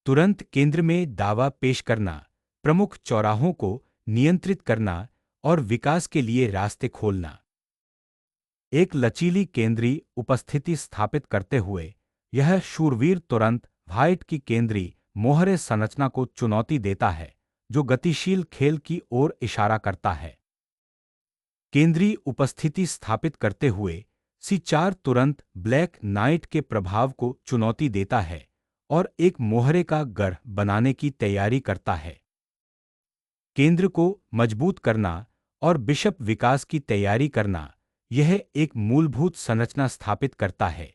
तुरंत केंद्र में दावा पेश करना, प्रमुख चौराहों को नियंत्रित करना और विकास के लिए रास्ते खोलना। एक लचीली केंद्रीय उपस्थिति स्थापित करते हुए यह शूरवीर तुरंत व्हाइट की केंद्रीय मोहरे संरचना को चुनौती देता है, जो गतिशील खेल की ओर इशारा करता है। केंद्रीय उपस्थिति स्थापित करते हुए C4 तुरंत ब्लैक नाइट के प्रभाव को चुनौती देता है और एक मोहरे का गढ़ बनाने की तैयारी करता है। केंद्र को मजबूत करना और बिशप विकास की तैयारी करना, यह एक मूलभूत संरचना स्थापित करता है।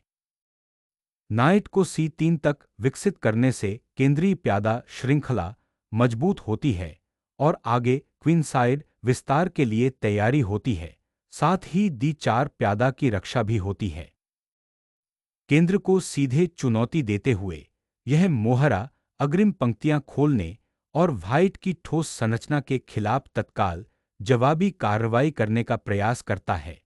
नाइट को C3 तक विकसित करने से केंद्रीय प्यादा श्रृंखला मजबूत होती है और आगे क्वीनसाइड विस्तार के लिए तैयारी होती है, साथ ही D4 प्यादा की रक्षा भी होती है। केंद्र को सीधे चुनौती देते हुए यह मोहरा अग्रिम पंक्तियां खोलने और व्हाइट की ठोस संरचना के खिलाफ तत्काल जवाबी कार्रवाई करने का प्रयास करता है।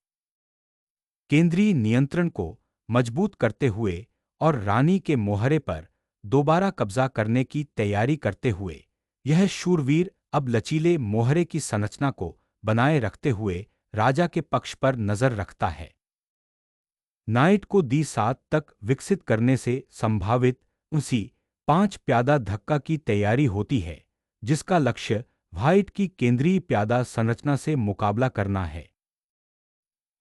केंद्रीय नियंत्रण को मजबूत करते हुए और रानी के मोहरे पर दोबारा कब्जा करने की तैयारी करते हुए यह शूरवीर अब लचीले मोहरे की संरचना को बनाए रखते हुए राजा के पक्ष पर नजर रखता है। नाइट को D7 तक विकसित करने से संभावित C5 प्यादा धक्का की तैयारी होती है, जिसका लक्ष्य व्हाइट की केंद्रीय प्यादा संरचना से मुकाबला करना है।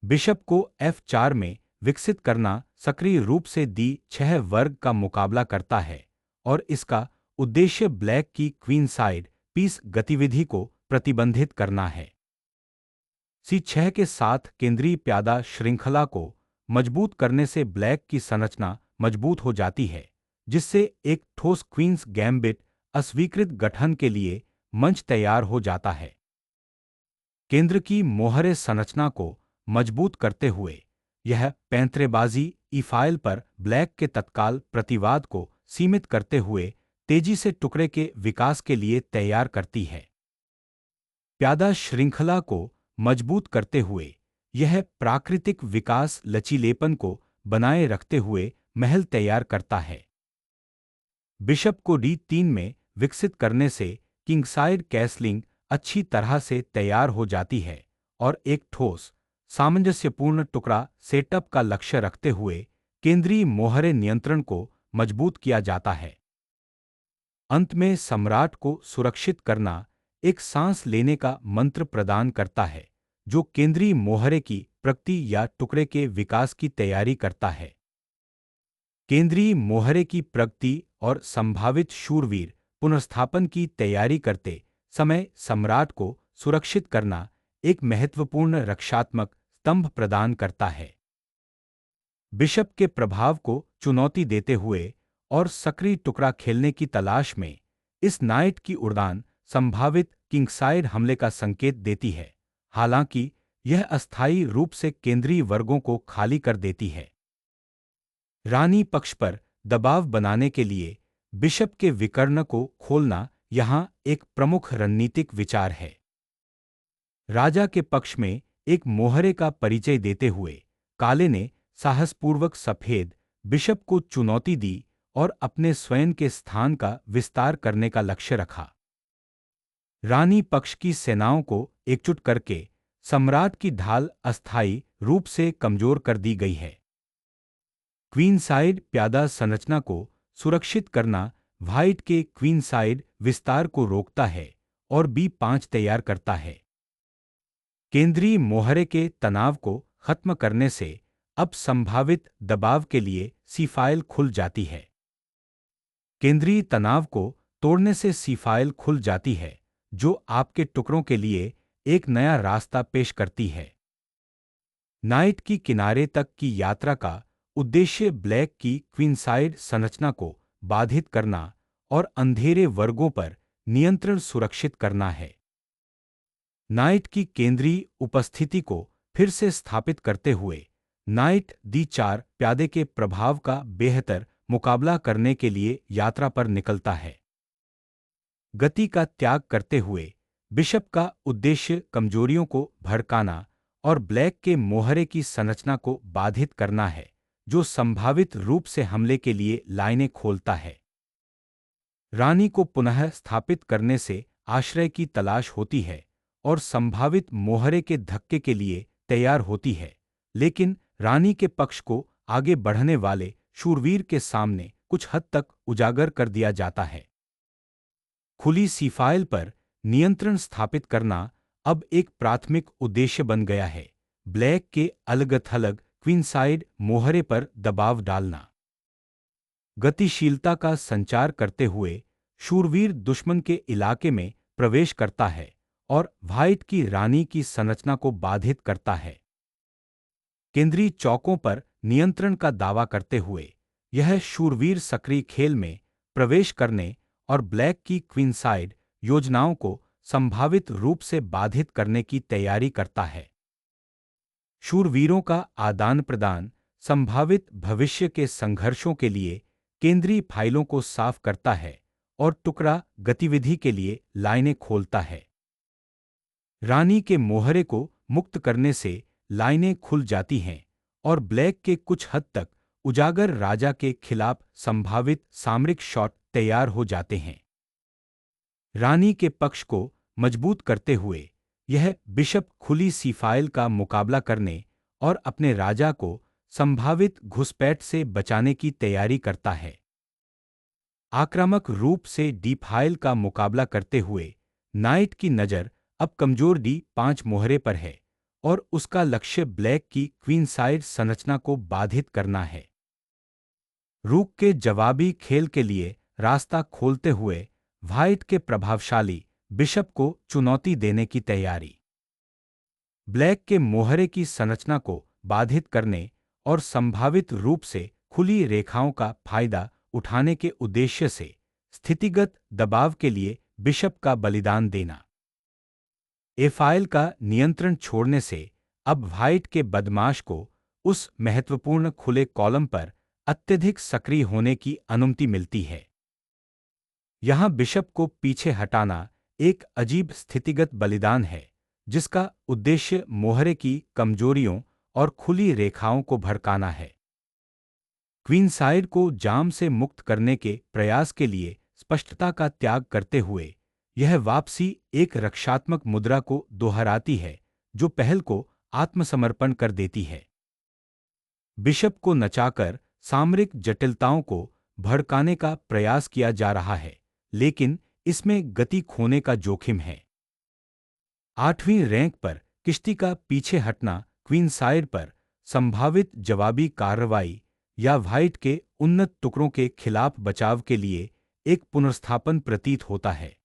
बिशप को F4 में विकसित करना सक्रिय रूप से D6 वर्ग का मुकाबला करता है और इसका उद्देश्य ब्लैक की क्वीनसाइड पीस गतिविधि को प्रतिबंधित करना है। C6 के साथ केंद्रीय प्यादा श्रृंखला को मजबूत करने से ब्लैक की संरचना मजबूत हो जाती है, जिससे एक ठोस क्वींस गैम्बिट अस्वीकृत गठन के लिए मंच तैयार हो जाता है। केंद्र की मोहरे संरचना को मजबूत करते हुए यह पैंतरेबाजी ई फाइल पर ब्लैक के तत्काल प्रतिवाद को सीमित करते हुए तेजी से टुकड़े के विकास के लिए तैयार करती है। प्यादा श्रृंखला को मजबूत करते हुए यह प्राकृतिक विकास लचीलेपन को बनाए रखते हुए महल तैयार करता है। बिशप को D3 में विकसित करने से किंगसाइड कैसलिंग अच्छी तरह से तैयार हो जाती है और एक ठोस सामंजस्यपूर्ण टुकड़ा सेटअप का लक्ष्य रखते हुए केंद्रीय मोहरे नियंत्रण को मजबूत किया जाता है। अंत में सम्राट को सुरक्षित करना एक सांस लेने का मंत्र प्रदान करता है, जो केंद्रीय मोहरे की प्रगति या टुकड़े के विकास की तैयारी करता है। केंद्रीय मोहरे की प्रगति और संभावित शूरवीर पुनर्स्थापन की तैयारी करते समय सम्राट को सुरक्षित करना एक महत्वपूर्ण रक्षात्मक स्तंभ प्रदान करता है। बिशप के प्रभाव को चुनौती देते हुए और सक्रिय टुकड़ा खेलने की तलाश में इस नाइट की उड़ान संभावित किंगसाइड हमले का संकेत देती है, हालांकि यह अस्थायी रूप से केंद्रीय वर्गों को खाली कर देती है। रानी पक्ष पर दबाव बनाने के लिए बिशप के विकर्ण को खोलना यहां एक प्रमुख रणनीतिक विचार है। राजा के पक्ष में एक मोहरे का परिचय देते हुए काले ने साहसपूर्वक सफेद बिशप को चुनौती दी और अपने स्वयं के स्थान का विस्तार करने का लक्ष्य रखा। रानी पक्ष की सेनाओं को एकजुट करके सम्राट की ढाल अस्थायी रूप से कमजोर कर दी गई है। क्वीनसाइड प्यादा संरचना को सुरक्षित करना व्हाइट के क्वीनसाइड विस्तार को रोकता है और B5 तैयार करता है। केंद्रीय मोहरे के तनाव को खत्म करने से अब संभावित दबाव के लिए C फाइल खुल जाती है। केंद्रीय तनाव को तोड़ने से C फाइल खुल जाती है, जो आपके टुकड़ों के लिए एक नया रास्ता पेश करती है। नाइट की किनारे तक की यात्रा का उद्देश्य ब्लैक की क्वीनसाइड संरचना को बाधित करना और अंधेरे वर्गों पर नियंत्रण सुरक्षित करना है। नाइट की केंद्रीय उपस्थिति को फिर से स्थापित करते हुए नाइट D4 प्यादे के प्रभाव का बेहतर मुकाबला करने के लिए यात्रा पर निकलता है। गति का त्याग करते हुए बिशप का उद्देश्य कमजोरियों को भड़काना और ब्लैक के मोहरे की संरचना को बाधित करना है, जो संभावित रूप से हमले के लिए लाइनें खोलता है। रानी को पुनः स्थापित करने से आश्रय की तलाश होती है और संभावित मोहरे के धक्के के लिए तैयार होती है, लेकिन रानी के पक्ष को आगे बढ़ने वाले शूरवीर के सामने कुछ हद तक उजागर कर दिया जाता है। खुली सीफाइल पर नियंत्रण स्थापित करना अब एक प्राथमिक उद्देश्य बन गया है। ब्लैक के अलग-थलग क्वीनसाइड मोहरे पर दबाव डालना, गतिशीलता का संचार करते हुए शूरवीर दुश्मन के इलाके में प्रवेश करता है और व्हाइट की रानी की संरचना को बाधित करता है। केंद्रीय चौकों पर नियंत्रण का दावा करते हुए यह शूरवीर सक्रिय खेल में प्रवेश करने और ब्लैक की क्वीनसाइड योजनाओं को संभावित रूप से बाधित करने की तैयारी करता है। शूरवीरों का आदान प्रदान संभावित भविष्य के संघर्षों के लिए केंद्रीय फाइलों को साफ करता है और टुकड़ा गतिविधि के लिए लाइनें खोलता है। रानी के मोहरे को मुक्त करने से लाइनें खुल जाती हैं और ब्लैक के कुछ हद तक उजागर राजा के खिलाफ संभावित सामरिक शॉट तैयार हो जाते हैं। रानी के पक्ष को मजबूत करते हुए यह बिशप खुली सीफाइल का मुकाबला करने और अपने राजा को संभावित घुसपैठ से बचाने की तैयारी करता है। आक्रामक रूप से डी5 का मुकाबला करते हुए नाइट की नज़र अब कमजोर डी5 मोहरे पर है और उसका लक्ष्य ब्लैक की क्वीनसाइड संरचना को बाधित करना है। रूक के जवाबी खेल के लिए रास्ता खोलते हुए व्हाइट के प्रभावशाली बिशप को चुनौती देने की तैयारी, ब्लैक के मोहरे की संरचना को बाधित करने और संभावित रूप से खुली रेखाओं का फायदा उठाने के उद्देश्य से स्थितिगत दबाव के लिए बिशप का बलिदान देना। ए5 का नियंत्रण छोड़ने से अब व्हाइट के बदमाश को उस महत्वपूर्ण खुले कॉलम पर अत्यधिक सक्रिय होने की अनुमति मिलती है। यहां बिशप को पीछे हटाना एक अजीब स्थितिगत बलिदान है जिसका उद्देश्य मोहरे की कमजोरियों और खुली रेखाओं को भड़काना है। क्वीनसाइड को जाम से मुक्त करने के प्रयास के लिए स्पष्टता का त्याग करते हुए यह वापसी एक रक्षात्मक मुद्रा को दोहराती है जो पहल को आत्मसमर्पण कर देती है। बिशप को नचाकर सामरिक जटिलताओं को भड़काने का प्रयास किया जा रहा है, लेकिन इसमें गति खोने का जोखिम है। 8वीं रैंक पर किश्ती का पीछे हटना क्वीनसाइड पर संभावित जवाबी कार्रवाई या व्हाइट के उन्नत टुकड़ों के खिलाफ बचाव के लिए एक पुनर्स्थापन प्रतीत होता है।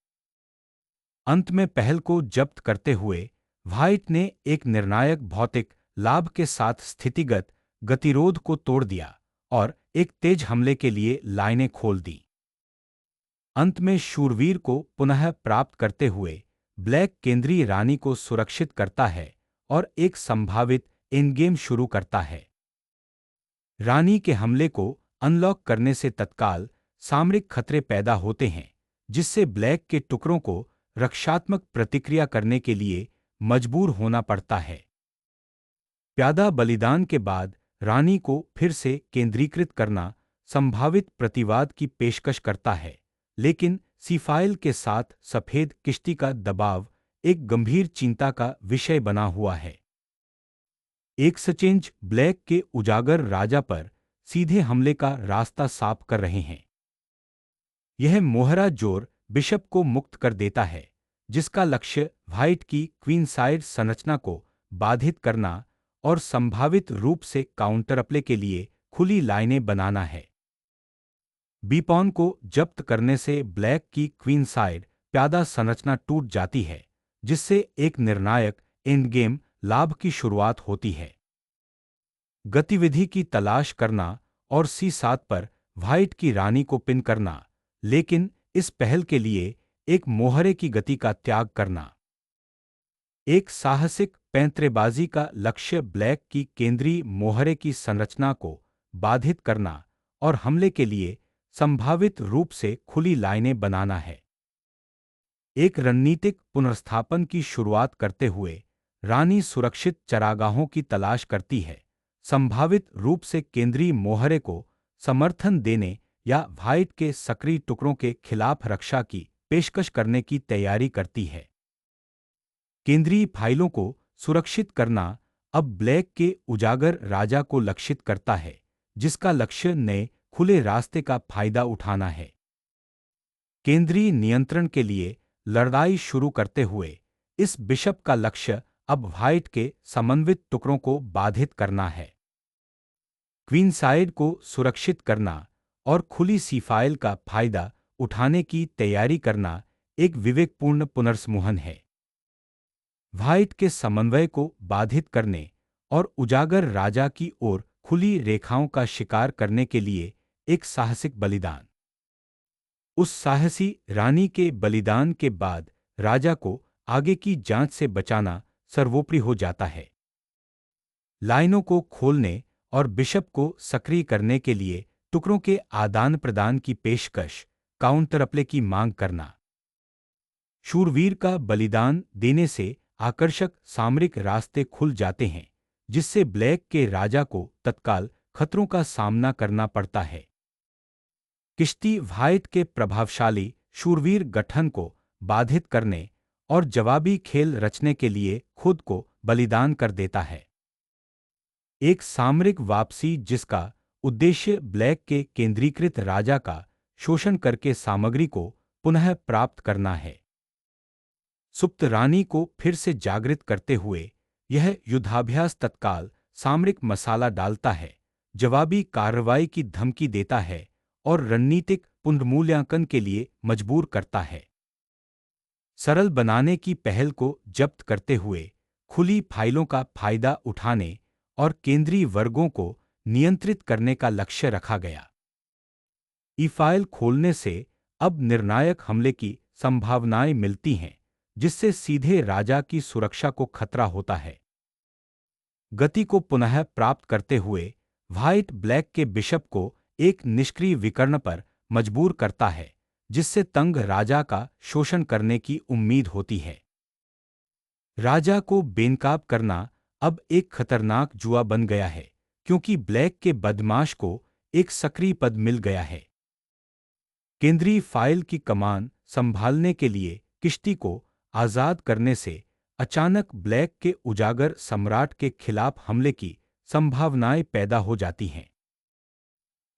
अंत में पहल को जब्त करते हुए व्हाइट ने एक निर्णायक भौतिक लाभ के साथ स्थितिगत गतिरोध को तोड़ दिया और एक तेज हमले के लिए लाइनें खोल दी। अंत में शूरवीर को पुनः प्राप्त करते हुए ब्लैक केंद्रीय रानी को सुरक्षित करता है और एक संभावित एंडगेम शुरू करता है। रानी के हमले को अनलॉक करने से तत्काल सामरिक खतरे पैदा होते हैं, जिससे ब्लैक के टुकड़ों को रक्षात्मक प्रतिक्रिया करने के लिए मजबूर होना पड़ता है। प्यादा बलिदान के बाद रानी को फिर से केंद्रीकृत करना संभावित प्रतिवाद की पेशकश करता है, लेकिन सीफाइल के साथ सफेद किश्ती का दबाव एक गंभीर चिंता का विषय बना हुआ है। एक्सचेंज ब्लैक के उजागर राजा पर सीधे हमले का रास्ता साफ कर रहे हैं। यह मोहरा जोर बिशप को मुक्त कर देता है, जिसका लक्ष्य व्हाइट की क्वीनसाइड संरचना को बाधित करना और संभावित रूप से काउंटरप्ले के लिए खुली लाइनें बनाना है। बीपॉन को जब्त करने से ब्लैक की क्वीनसाइड प्यादा संरचना टूट जाती है, जिससे एक निर्णायक एंडगेम लाभ की शुरुआत होती है। गतिविधि की तलाश करना और C7 पर व्हाइट की रानी को पिन करना, लेकिन इस पहल के लिए एक मोहरे की गति का त्याग करना। एक साहसिक पैंतरेबाजी का लक्ष्य ब्लैक की केंद्रीय मोहरे की संरचना को बाधित करना और हमले के लिए संभावित रूप से खुली लाइनें बनाना है। एक रणनीतिक पुनर्स्थापन की शुरुआत करते हुए रानी सुरक्षित चरागाहों की तलाश करती है, संभावित रूप से केंद्रीय मोहरे को समर्थन देने या व्हाइट के सक्रिय टुकड़ों के खिलाफ रक्षा की पेशकश करने की तैयारी करती है। केंद्रीय फाइलों को सुरक्षित करना अब ब्लैक के उजागर राजा को लक्षित करता है, जिसका लक्ष्य नए खुले रास्ते का फायदा उठाना है। केंद्रीय नियंत्रण के लिए लड़ाई शुरू करते हुए इस बिशप का लक्ष्य अब व्हाइट के समन्वित टुकड़ों को बाधित करना है। क्वीनसाइड को सुरक्षित करना और खुली सीफाइल का फायदा उठाने की तैयारी करना एक विवेकपूर्ण पुनर्समूहन है। व्हाइट के समन्वय को बाधित करने और उजागर राजा की ओर खुली रेखाओं का शिकार करने के लिए एक साहसिक बलिदान। उस साहसी रानी के बलिदान के बाद राजा को आगे की जांच से बचाना सर्वोपरि हो जाता है। लाइनों को खोलने और बिशप को सक्रिय करने के लिए टुकड़ों के आदान प्रदान की पेशकश, काउंटरप्ले की मांग करना। शूरवीर का बलिदान देने से आकर्षक सामरिक रास्ते खुल जाते हैं, जिससे ब्लैक के राजा को तत्काल खतरों का सामना करना पड़ता है। किश्ती व्हाइट के प्रभावशाली शूरवीर गठन को बाधित करने और जवाबी खेल रचने के लिए खुद को बलिदान कर देता है। एक सामरिक वापसी जिसका उद्देश्य ब्लैक के केंद्रीकृत राजा का शोषण करके सामग्री को पुनः प्राप्त करना है। सुप्त रानी को फिर से जागृत करते हुए यह युद्धाभ्यास तत्काल सामरिक मसाला डालता है, जवाबी कार्रवाई की धमकी देता है और रणनीतिक पुनर्मूल्यांकन के लिए मजबूर करता है। सरल बनाने की पहल को जब्त करते हुए खुली फाइलों का फायदा उठाने और केंद्रीय वर्गों को नियंत्रित करने का लक्ष्य रखा गया। ई फाइल खोलने से अब निर्णायक हमले की संभावनाएं मिलती हैं, जिससे सीधे राजा की सुरक्षा को खतरा होता है। गति को पुनः प्राप्त करते हुए व्हाइट ब्लैक के बिशप को एक निष्क्रिय विकर्ण पर मजबूर करता है, जिससे तंग राजा का शोषण करने की उम्मीद होती है। राजा को बेनकाब करना अब एक खतरनाक जुआ बन गया है, क्योंकि ब्लैक के बदमाश को एक सक्रिय पद मिल गया है। केंद्रीय फाइल की कमान संभालने के लिए किश्ती को आजाद करने से अचानक ब्लैक के उजागर सम्राट के खिलाफ हमले की संभावनाएं पैदा हो जाती हैं।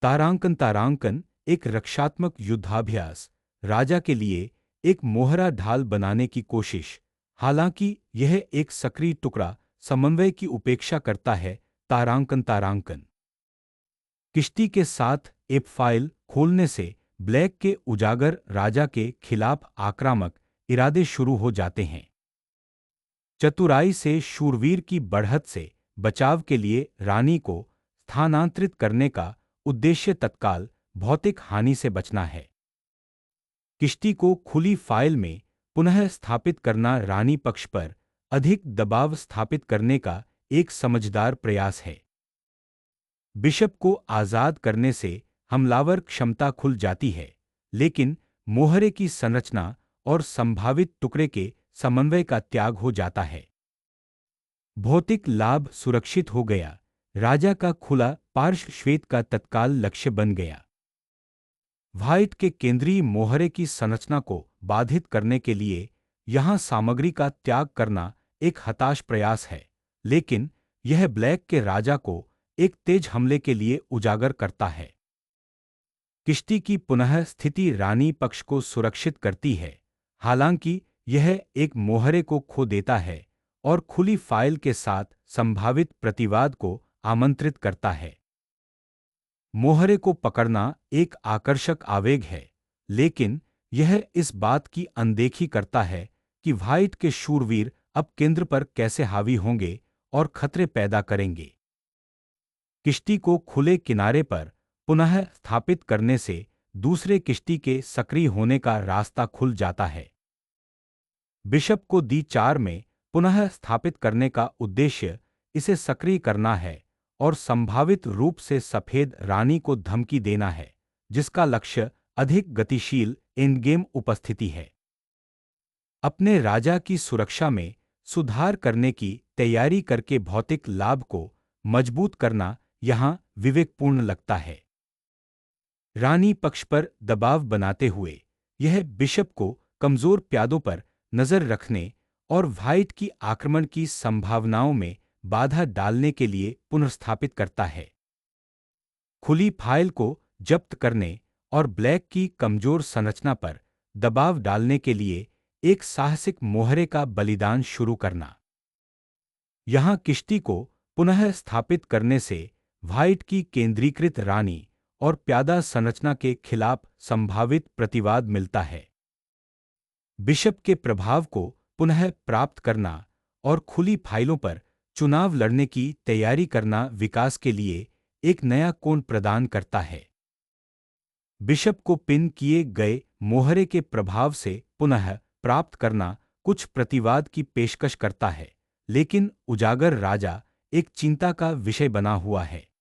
तारांकन एक रक्षात्मक युद्धाभ्यास, राजा के लिए एक मोहरा ढाल बनाने की कोशिश। हालांकि यह एक सक्रिय टुकड़ा समन्वय की उपेक्षा करता है। तारांकन किश्ती के साथ एप फाइल खोलने से ब्लैक के उजागर राजा के खिलाफ आक्रामक इरादे शुरू हो जाते हैं। चतुराई से शूरवीर की बढ़त से बचाव के लिए रानी को स्थानांतरित करने का उद्देश्य तत्काल भौतिक हानि से बचना है। किश्ती को खुली फाइल में पुनः स्थापित करना रानी पक्ष पर अधिक दबाव स्थापित करने का एक समझदार प्रयास है। बिशप को आजाद करने से हमलावर क्षमता खुल जाती है, लेकिन मोहरे की संरचना और संभावित टुकड़े के समन्वय का त्याग हो जाता है। भौतिक लाभ सुरक्षित हो गया, राजा का खुला पार्श्व श्वेत का तत्काल लक्ष्य बन गया। व्हाइट के केंद्रीय मोहरे की संरचना को बाधित करने के लिए यहां सामग्री का त्याग करना एक हताश प्रयास है, लेकिन यह ब्लैक के राजा को एक तेज हमले के लिए उजागर करता है। किश्ती की पुनः स्थिति रानी पक्ष को सुरक्षित करती है, हालांकि यह एक मोहरे को खो देता है और खुली फाइल के साथ संभावित प्रतिवाद को आमंत्रित करता है। मोहरे को पकड़ना एक आकर्षक आवेग है, लेकिन यह इस बात की अनदेखी करता है कि व्हाइट के शूरवीर अब केंद्र पर कैसे हावी होंगे और खतरे पैदा करेंगे। किश्ती को खुले किनारे पर पुनः स्थापित करने से दूसरे किश्ती के सक्रिय होने का रास्ता खुल जाता है। बिशप को D4 में पुनः स्थापित करने का उद्देश्य इसे सक्रिय करना है और संभावित रूप से सफेद रानी को धमकी देना है, जिसका लक्ष्य अधिक गतिशील एंडगेम उपस्थिति है। अपने राजा की सुरक्षा में सुधार करने की तैयारी करके भौतिक लाभ को मजबूत करना यहां विवेकपूर्ण लगता है। रानी पक्ष पर दबाव बनाते हुए यह बिशप को कमजोर प्यादों पर नजर रखने और व्हाइट की आक्रमण की संभावनाओं में बाधा डालने के लिए पुनर्स्थापित करता है। खुली फाइल को जब्त करने और ब्लैक की कमजोर संरचना पर दबाव डालने के लिए एक साहसिक मोहरे का बलिदान शुरू करना। यहां किश्ती को पुनः स्थापित करने से व्हाइट की केंद्रीकृत रानी और प्यादा संरचना के खिलाफ संभावित प्रतिवाद मिलता है। बिशप के प्रभाव को पुनः प्राप्त करना और खुली फाइलों पर चुनाव लड़ने की तैयारी करना विकास के लिए एक नया कोण प्रदान करता है। बिशप को पिन किए गए मोहरे के प्रभाव से पुनः प्राप्त करना कुछ प्रतिवाद की पेशकश करता है, लेकिन उजागर राजा एक चिंता का विषय बना हुआ है।